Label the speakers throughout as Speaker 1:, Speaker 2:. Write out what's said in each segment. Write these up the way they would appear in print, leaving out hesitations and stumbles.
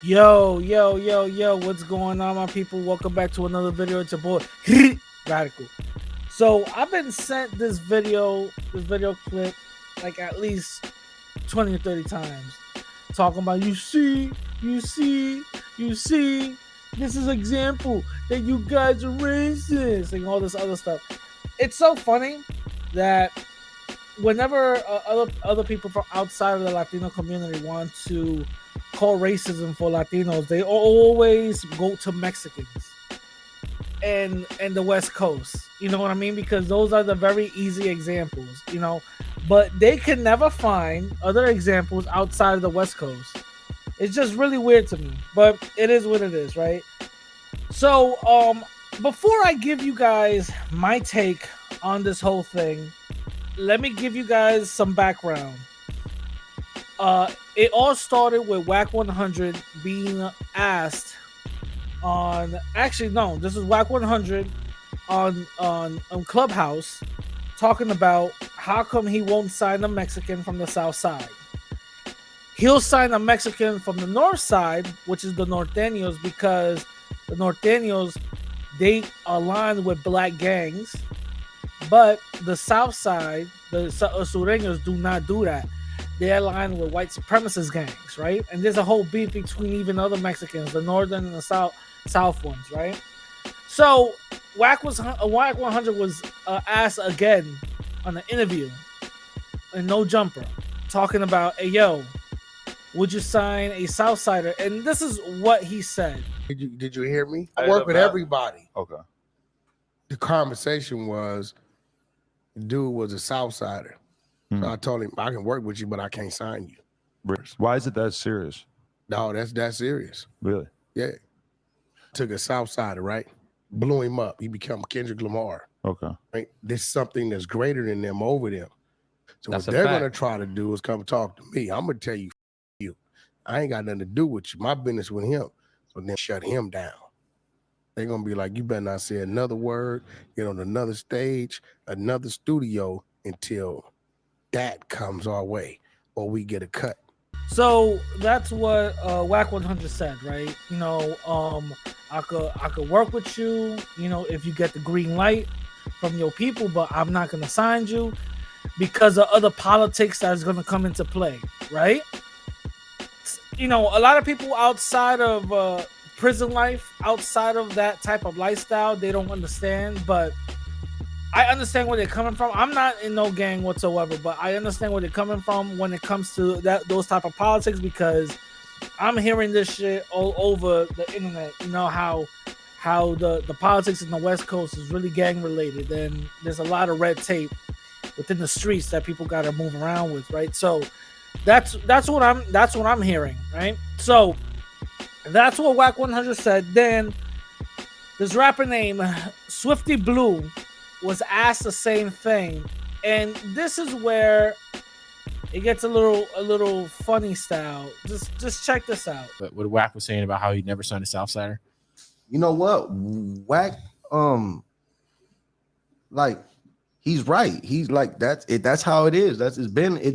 Speaker 1: Yo, what's going on, my people? Welcome back to another video. It's your boy Radical. So I've been sent this video clip like at least 20 or 30 times, talking about you see, this is example that you guys are racist and all this other stuff. It's so funny that whenever other people from outside of the Latino community want to call racism for Latinos, they always go to Mexicans and the West Coast. You know what I mean? Because those are the very easy examples, but they can never find other examples outside of the West Coast. It's just really weird to me, but it is what it is, right? So, before I give you guys my take on this whole thing, let me give you guys some background. It all started with Whack 100 being asked on. Actually, no, this is Whack 100 on Clubhouse talking about how come he won't sign a Mexican from the South Side. He'll sign a Mexican from the North Side, which is the Norteños, because the Norteños, they align with black gangs, but the South Side, the Sureños, do not do that. They align with white supremacist gangs, right? And there's a whole beef between even other Mexicans, the northern and the south ones, right? So Whack 100 was asked again on an interview in No Jumper, talking about, hey yo, would you sign a Southsider? And this is what he said.
Speaker 2: Did you hear me? I work with everybody.
Speaker 3: Okay.
Speaker 2: The conversation was, the dude was a Southsider. So I told him, I can work with you, but I can't sign you.
Speaker 3: Why is it that serious?
Speaker 2: No, that's serious.
Speaker 3: Really?
Speaker 2: Yeah. Took a Southsider, right? Blew him up. He became Kendrick Lamar.
Speaker 3: Okay.
Speaker 2: Right? There's something that's greater than them over them. So
Speaker 4: That's
Speaker 2: what they're going to try to do is come talk to me. I'm going to tell you, I ain't got nothing to do with you. My business with him. So then shut him down. They're going to be like, you better not say another word, get on another stage, another studio until that comes our way or we get a cut.
Speaker 1: So that's what Whack 100 said, right? I could work with you, if you get the green light from your people, but I'm not gonna sign you because of other politics that's gonna come into play, right? A lot of people outside of prison life, outside of that type of lifestyle, they don't understand, but I understand where they're coming from. I'm not in no gang whatsoever, but I understand where they're coming from when it comes to those type of politics, because I'm hearing this shit all over the internet. How the politics in the West Coast is really gang related, and there's a lot of red tape within the streets that people got to move around with, right? So that's what I'm hearing, right? So that's what Whack 100 said. Then this rapper named Swifty Blue was asked the same thing, and this is where it gets a little funny style. Just check this out.
Speaker 4: But what Whack was saying about how he never signed a Southsider.
Speaker 5: You know what? Whack, like, he's right. He's like, that's it. That's how it is. It's been, you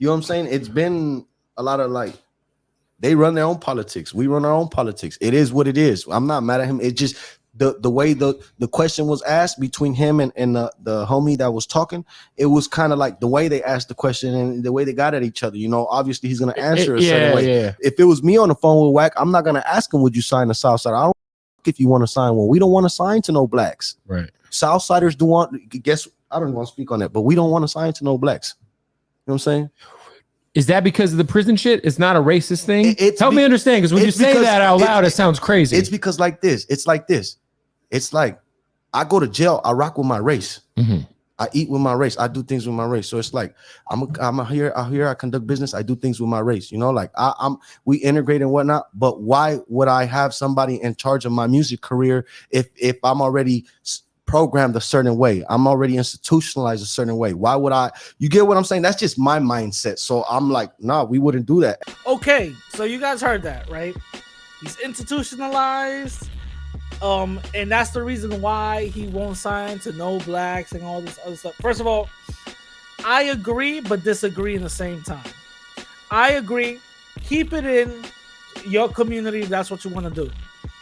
Speaker 5: know what I'm saying? It's been a lot of like, they run their own politics. We run our own politics. It is what it is. I'm not mad at him. It just, the way the question was asked between him and the homie that was talking, it was kind of like the way they asked the question and the way they got at each other. Obviously he's gonna answer a certain way. Yeah. If it was me on the phone with Whack, I'm not gonna ask him, would you sign the Southside? I don't if you want to sign one. We don't want to sign to no blacks.
Speaker 4: Right.
Speaker 5: Southsiders do want. Guess I don't even want to speak on that, but we don't want to sign to no blacks. You know what I'm saying?
Speaker 4: Is that because of the prison shit? It's not a racist thing? Help me understand, because when you say that out loud, it sounds crazy.
Speaker 5: It's because like this. It's like this. It's like I go to jail. I rock with my race.
Speaker 4: Mm-hmm.
Speaker 5: I eat with my race. I do things with my race. So it's like I'm here. I conduct business. I do things with my race. We integrate and whatnot. But why would I have somebody in charge of my music career if I'm already programmed a certain way? I'm already institutionalized a certain way. Why would I? You get what I'm saying? That's just my mindset. So I'm like, nah, we wouldn't do that.
Speaker 1: Okay, so you guys heard that, right? He's institutionalized. And that's the reason why he won't sign to no blacks and all this other stuff. First of all, I agree but disagree in the same time. I agree, keep it in your community, that's what you want to do.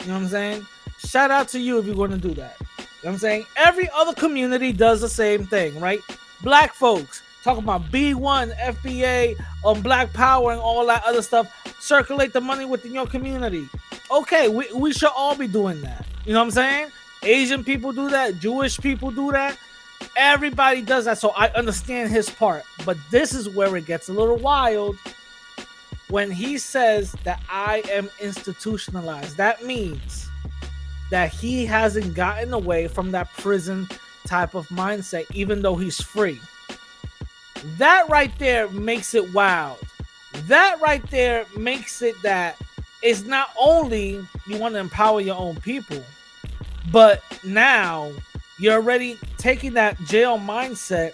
Speaker 1: You know what I'm saying? Shout out to you if you're going to do that. You know what I'm saying? Every other community does the same thing, right? Black folks talking about B1, FBA, Black Power, and all that other stuff. Circulate the money within your community. Okay, we should all be doing that. You know what I'm saying? Asian people do that. Jewish people do that. Everybody does that. So I understand his part. But this is where it gets a little wild. When he says that I am institutionalized, that means that he hasn't gotten away from that prison type of mindset, even though he's free. That right there makes it wild. That right there makes it that it's not only you want to empower your own people, but now you're already taking that jail mindset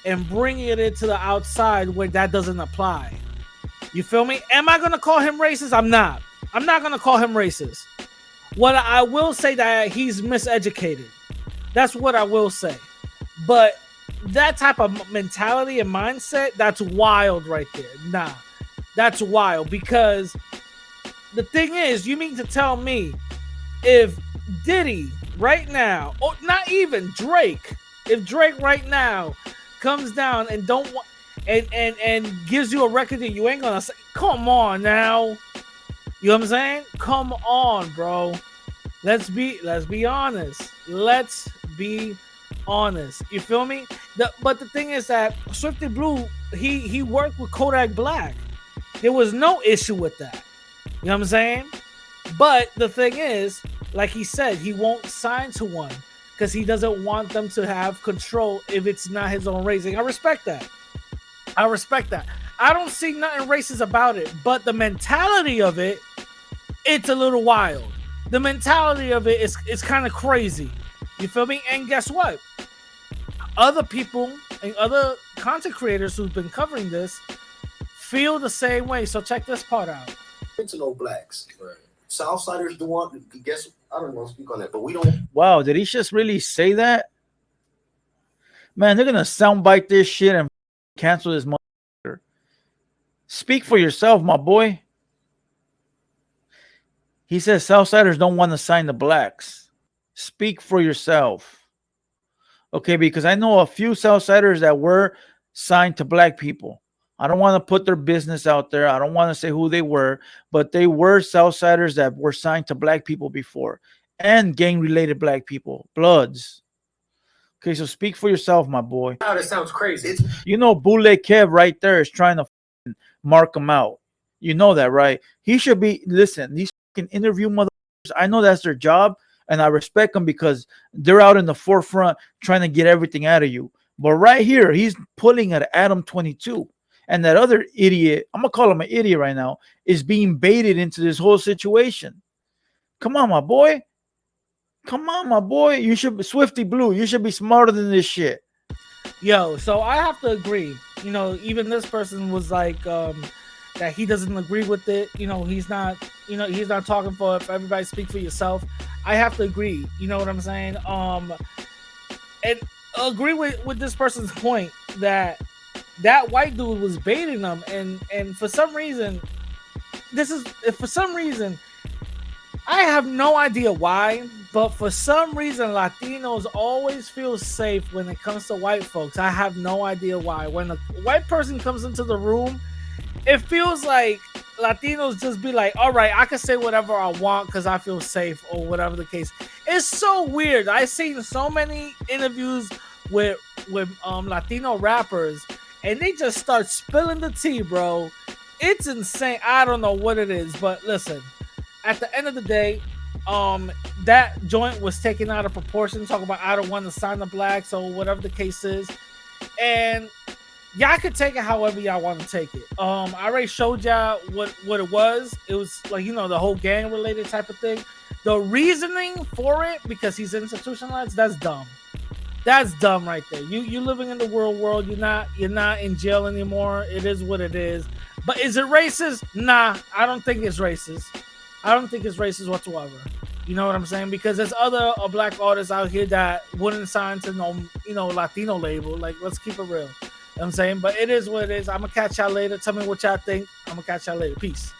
Speaker 1: and bringing it into the outside where that doesn't apply. You feel me? Am I going to call him racist? I'm not. I'm not going to call him racist. What I will say that he's miseducated. That's what I will say. But that type of mentality and mindset, that's wild right there. Nah, that's wild, because the thing is, you mean to tell me if Diddy right now, or not even Drake, if Drake right now comes down and don't want and gives you a record that you ain't gonna say, come on now, you know what I'm saying? Come on, bro. Let's be honest. Let's be honest. You feel me? But the thing is that Swifty Blue, he worked with Kodak Black. There was no issue with that. You know what I'm saying? But the thing is, like he said, he won't sign to one because he doesn't want them to have control if it's not his own raising. I respect that. I don't see nothing racist about it, but the mentality of it, it's a little wild. The mentality of it is kind of crazy. You feel me? And guess what? Other people and other content creators who've been covering this feel the same way. So check this part out.
Speaker 5: To no blacks. Right. Southsiders do want, guess, I don't want to speak on that, but we don't.
Speaker 3: Wow, did he just really say that? Man, they're going to soundbite this shit and cancel this motherfucker. Speak for yourself, my boy. He says Southsiders don't want to sign the blacks. Speak for yourself. Okay, because I know a few Southsiders that were signed to black people. I don't want to put their business out there. I don't want to say who they were, but they were Southsiders that were signed to black people before, and gang-related black people, Bloods. Okay, so speak for yourself, my boy.
Speaker 5: Oh, that sounds crazy.
Speaker 3: You know, Boule Kev right there is trying to mark him out. You know that, right? He should be, listen, these fucking interview motherfuckers, I know that's their job, and I respect them because they're out in the forefront trying to get everything out of you. But right here, he's pulling at Adam 22. And that other idiot, I'm going to call him an idiot right now, is being baited into this whole situation. Come on, my boy. Come on, my boy. You should be Swifty Blue. You should be smarter than this shit.
Speaker 1: Yo, so I have to agree. You know, even this person was like that he doesn't agree with it. You know, he's not talking for everybody. Speak for yourself. I have to agree. You know what I'm saying? And agree with this person's point that white dude was baiting them, and for some reason, I have no idea why, but for some reason, Latinos always feel safe when it comes to white folks. I have no idea why. When a white person comes into the room, it feels like Latinos just be like, all right, I can say whatever I want because I feel safe, or whatever the case. It's so weird. I've seen so many interviews with Latino rappers, and they just start spilling the tea, bro. It's insane. I don't know what it is, but listen, at the end of the day, that joint was taken out of proportion. Talk about I don't want to sign the blacks or whatever the case is, and y'all could take it however y'all want to take it. I already showed y'all what it was. It was like, you know, the whole gang related type of thing. The reasoning for it, because he's institutionalized, that's dumb. That's dumb right there. You living in the real world. You're not in jail anymore. It is what it is. But is it racist? Nah, I don't think it's racist. I don't think it's racist whatsoever. You know what I'm saying? Because there's other black artists out here that wouldn't sign to no Latino label. Like, let's keep it real. You know what I'm saying? But it is what it is. I'm gonna catch y'all later. Tell me what y'all think. I'm gonna catch y'all later. Peace.